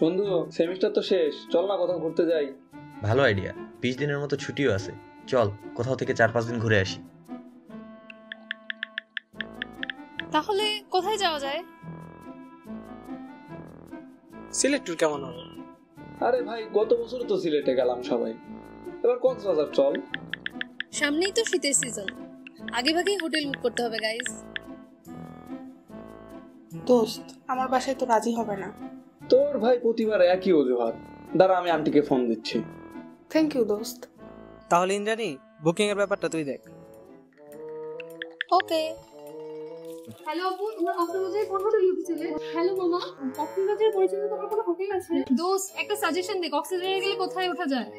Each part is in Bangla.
বন্ধু, সেমিস্টার তো শেষ, চল না কোথাও ঘুরতে যাই। ভালো আইডিয়া। 20 দিনের মতো ছুটিও আছে। চল কোথাও থেকে 4-5 দিন ঘুরে আসি। তাহলে কোথায় যাওয়া যায়? সিলেট ট্যুর কেমন হবে? আরে ভাই, গত বছর তো সিলেটে গেলাম সবাই, এবার কক্সবাজার চল। সামনেই তো শীতের সিজন, আগে ভাগেই হোটেল বুক করতে হবে গাইস। দোস্ত, আমার বাসায় তো রাজি হবে না। তোর ভাই প্রতিবার একই অজুহাত। দাঁড়া, আমি আন্টিকে ফোন দিচ্ছি। থ্যাংক ইউ দোস্ত। তাহলে ইন্দ্রাণী, বুকিং এর ব্যাপারটা তুই দেখ। ওকে। হ্যালো আপু, তোমার কক্সবাজারে কোন হোটেল উঠছিলে? হ্যালো মামা, কক্সবাজারের পরিচিত তোমার কোনো হোটেল আছে? দোস্ত, একটা সাজেশন দে, কক্সবাজারে গেলে কোথায় ওঠা যায়?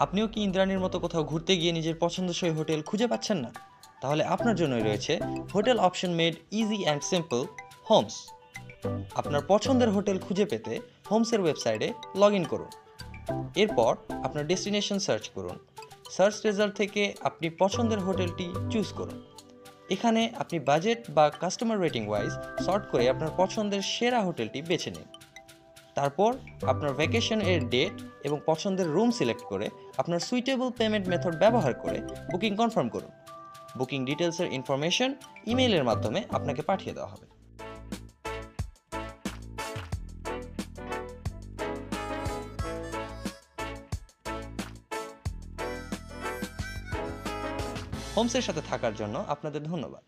আপনিও কি ইন্দ্রাণীর মতো কোথাও ঘুরতে গিয়ে নিজের পছন্দসই হোটেল খুঁজে পাচ্ছেন না? তাহলে আপনার জন্যই রয়েছে hotel option made easy and simple, homes. আপনার পছন্দের হোটেল খুঁজে পেতে হোমসের ওয়েবসাইটে লগ ইন করুন। এরপর আপনার ডেস্টিনেশন সার্চ করুন। সার্চ রেজাল্ট থেকে আপনি পছন্দের হোটেলটি চুজ করুন। এখানে আপনি বাজেট বা কাস্টমার রেটিং ওয়াইজ সর্ট করে আপনার পছন্দের সেরা হোটেলটি বেছে নিন। তারপর আপনার ভ্যাকেশন এর ডেট এবং পছন্দের রুম সিলেক্ট করে আপনার সুইটেবল পেমেন্ট মেথড ব্যবহার করে বুকিং কনফার্ম করুন। বুকিং ডিটেলসের ইনফরমেশন ইমেইলের মাধ্যমে আপনাকে পাঠিয়ে দেওয়া হবে। হোমসের সাথে থাকার জন্য আপনাদের ধন্যবাদ।